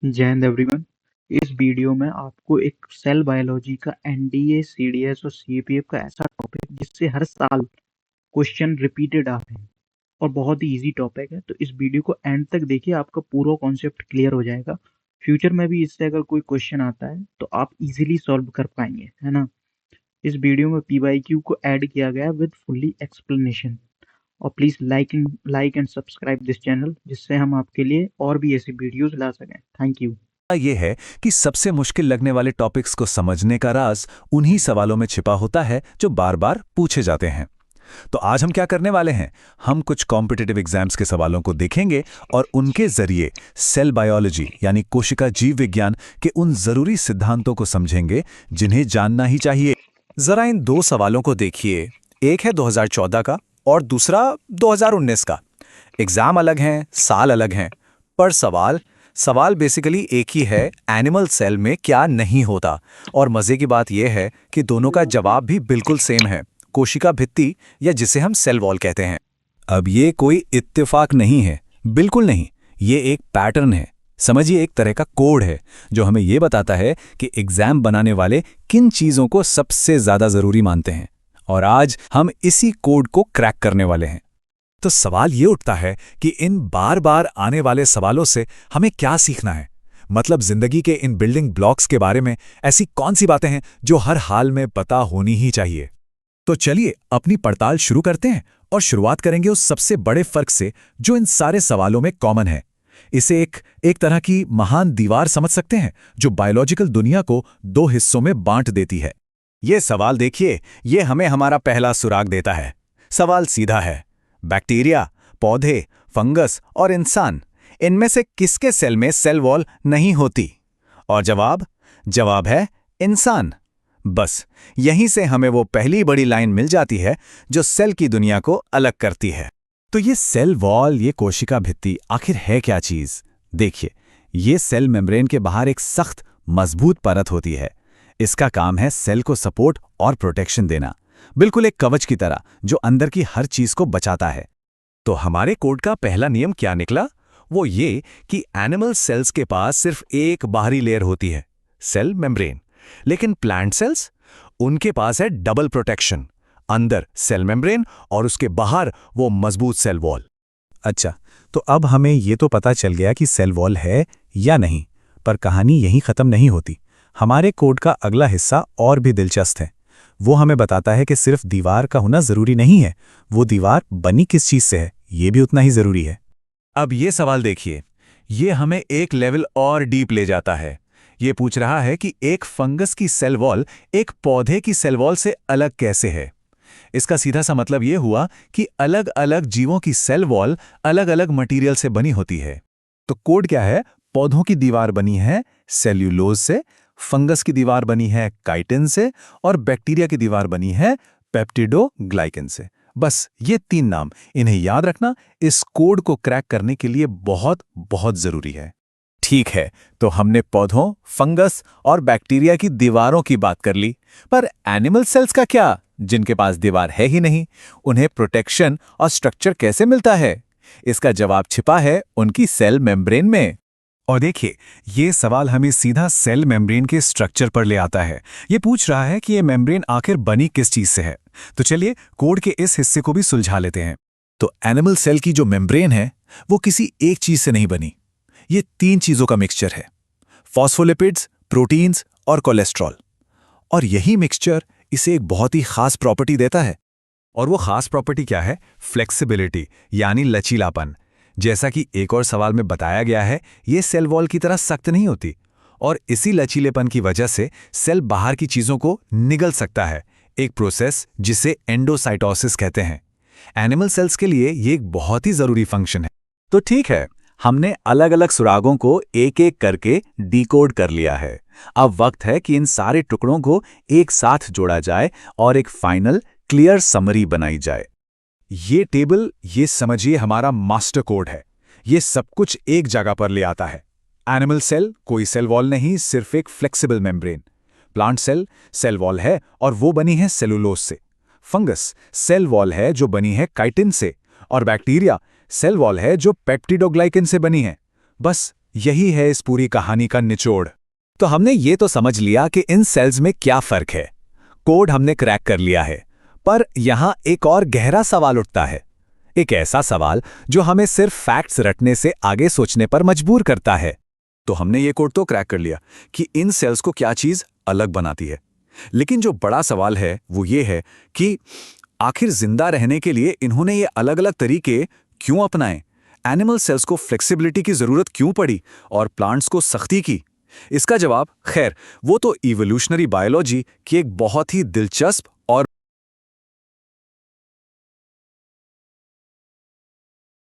जय हिंद एवरीवन। इस वीडियो में आपको एक सेल बायोलॉजी का एनडीए सीडीएस और सीपीएफ का ऐसा टॉपिक जिससे हर साल क्वेश्चन रिपीटेड आते हैं और बहुत ही इजी टॉपिक है, तो इस वीडियो को एंड तक देखिए, आपका पूरा कॉन्सेप्ट क्लियर हो जाएगा। फ्यूचर में भी इससे अगर कोई क्वेश्चन आता है तो आप इजीली सॉल्व कर पाएंगे, है ना। इस वीडियो में पीवाईक्यू को ऐड किया गया विद फुल्ली एक्सप्लेनेशन। और please like and subscribe this channel, जिससे हम आपके लिए और भी ऐसी वीडियोस ला सकें। Thank you. ये है कि सबसे मुश्किल लगने वाले टॉपिक्स को समझने का राज उन्हीं सवालों में छिपा होता है जो बार बार पूछे जाते हैं। तो आज हम क्या करने वाले हैं, हम कुछ कॉम्पिटिटिव एग्जाम्स के सवालों को देखेंगे और उनके जरिए सेल बायोलॉजी यानी कोशिका जीव विज्ञान के उन जरूरी सिद्धांतों को समझेंगे जिन्हें जानना ही चाहिए। जरा इन दो सवालों को देखिए, एक है 2014 का और दूसरा 2019 का। एग्जाम अलग हैं, साल अलग हैं, पर सवाल सवाल बेसिकली एक ही है, एनिमल सेल में क्या नहीं होता। और मजे की बात यह है कि दोनों का जवाब भी बिल्कुल सेम है, कोशिका भित्ति या जिसे हम सेल वॉल कहते हैं। अब ये कोई इत्तेफाक नहीं है, बिल्कुल नहीं, ये एक पैटर्न है। समझिए, एक तरह का कोड है जो हमें ये बताता है कि एग्जाम बनाने वाले किन चीजों को सबसे ज्यादा जरूरी मानते हैं। और आज हम इसी कोड को क्रैक करने वाले हैं। तो सवाल ये उठता है कि इन बार बार आने वाले सवालों से हमें क्या सीखना है। मतलब जिंदगी के इन बिल्डिंग ब्लॉक्स के बारे में ऐसी कौन सी बातें हैं जो हर हाल में पता होनी ही चाहिए। तो चलिए अपनी पड़ताल शुरू करते हैं और शुरुआत करेंगे उस सबसे बड़े फर्क से जो इन सारे सवालों में कॉमन है। इसे एक तरह की महान दीवार समझ सकते हैं जो बायोलॉजिकल दुनिया को दो हिस्सों में बांट देती है। ये सवाल देखिए, ये हमें हमारा पहला सुराग देता है। सवाल सीधा है, बैक्टीरिया, पौधे, फंगस और इंसान, इनमें से किसके सेल में सेल वॉल नहीं होती? और जवाब है इंसान। बस यहीं से हमें वो पहली बड़ी लाइन मिल जाती है जो सेल की दुनिया को अलग करती है। तो ये सेल वॉल, ये कोशिका भित्ति आखिर है क्या चीज? देखिए, ये सेल मेम्ब्रेन के बाहर एक सख्त मजबूत परत होती है। इसका काम है सेल को सपोर्ट और प्रोटेक्शन देना, बिल्कुल एक कवच की तरह जो अंदर की हर चीज को बचाता है। तो हमारे कोड का पहला नियम क्या निकला? वो ये कि एनिमल सेल्स के पास सिर्फ एक बाहरी लेयर होती है, सेल मेम्ब्रेन। लेकिन प्लांट सेल्स, उनके पास है डबल प्रोटेक्शन, अंदर सेल मेम्ब्रेन और उसके बाहर वो मजबूत सेल वॉल। अच्छा, तो अब हमें ये तो पता चल गया कि सेल वॉल है या नहीं, पर कहानी यहीं खत्म नहीं होती। हमारे कोड का अगला हिस्सा और भी दिलचस्प है। वो हमें बताता है कि सिर्फ दीवार का होना जरूरी नहीं है, वो दीवार बनी किस चीज से है ये भी उतना ही जरूरी है। अब ये सवाल देखिए, ये हमें एक लेवल और डीप ले जाता है। ये पूछ रहा है कि एक फंगस की सेल वॉल एक पौधे की सेल वॉल से अलग कैसे है। इसका सीधा सा मतलब ये हुआ कि अलग अलग जीवों की सेल वॉल अलग अलग मटेरियल से बनी होती है। तो कोड क्या है? पौधों की दीवार बनी है सेल्यूलोज से, फंगस की दीवार बनी है काइटिन से और बैक्टीरिया की दीवार बनी है पेप्टिडोग्लाइकन से। बस ये तीन नाम, इन्हें याद रखना इस कोड को क्रैक करने के लिए बहुत बहुत जरूरी है। ठीक है, तो हमने पौधों, फंगस और बैक्टीरिया की दीवारों की बात कर ली, पर एनिमल सेल्स का क्या, जिनके पास दीवार है ही नहीं? उन्हें प्रोटेक्शन और स्ट्रक्चर कैसे मिलता है? इसका जवाब छिपा है उनकी सेल मेम्ब्रेन में। और देखिए, ये सवाल हमें सीधा सेल मेम्ब्रेन के स्ट्रक्चर पर ले आता है। ये पूछ रहा है कि ये मेम्ब्रेन आखिर बनी किस चीज से है। तो चलिए कोड के इस हिस्से को भी सुलझा लेते हैं। तो एनिमल सेल की जो मेम्ब्रेन है वो किसी एक चीज से नहीं बनी, ये तीन चीजों का मिक्सचर है, फॉस्फोलिपिड्स, प्रोटीन्स और कोलेस्ट्रॉल। और यही मिक्सचर इसे एक बहुत ही खास प्रॉपर्टी देता है। और वो खास प्रॉपर्टी क्या है? फ्लेक्सिबिलिटी यानी लचीलापन। जैसा कि एक और सवाल में बताया गया है, ये सेल वॉल की तरह सख्त नहीं होती और इसी लचीलेपन की वजह से सेल बाहर की चीजों को निगल सकता है, एक प्रोसेस जिसे एंडोसाइटोसिस कहते हैं। एनिमल सेल्स के लिए ये एक बहुत ही जरूरी फंक्शन है। तो ठीक है, हमने अलग अलग सुरागों को एक एक करके डिकोड कर लिया है। अब वक्त है कि इन सारे टुकड़ों को एक साथ जोड़ा जाए और एक फाइनल क्लियर समरी बनाई जाए। ये टेबल, ये समझिए हमारा मास्टर कोड है। ये सब कुछ एक जगह पर ले आता है। एनिमल सेल कोई सेल वॉल नहीं, सिर्फ एक flexible membrane. Plant cell cell wall है और वो बनी है सेलुलोज से। फंगस सेल वॉल है जो बनी है काइटिन से। और बैक्टीरिया सेल वॉल है जो पेप्टिडोग्लाइकन से बनी है। बस यही है इस पूरी कहानी का निचोड़। तो हमने ये तो समझ लिया कि इन सेल्स में क्या फर्क है। कोड हमने क्रैक कर लिया है। पर यहां एक और गहरा सवाल उठता है। एक ऐसा सवाल जो हमें सिर्फ फैक्ट्स रटने से आगे सोचने पर मजबूर करता है। तो हमने ये कोड तो क्रैक कर लिया कि इन सेल्स को क्या चीज अलग बनाती है। लेकिन जो बड़ा सवाल है वो ये है कि आखिर जिंदा रहने के लिए इन्होंने ये अलग-अलग तरीके क्यों अपनाए? एनिमल सेल्स को फ्लेक्सिबिलिटी की जरूरत क्यों पड़ी और प्लांट्स को सख्ती की? इसका जवाब खैर वो तो इवोल्यूशनरी बायोलॉजी की एक बहुत ही दिलचस्प और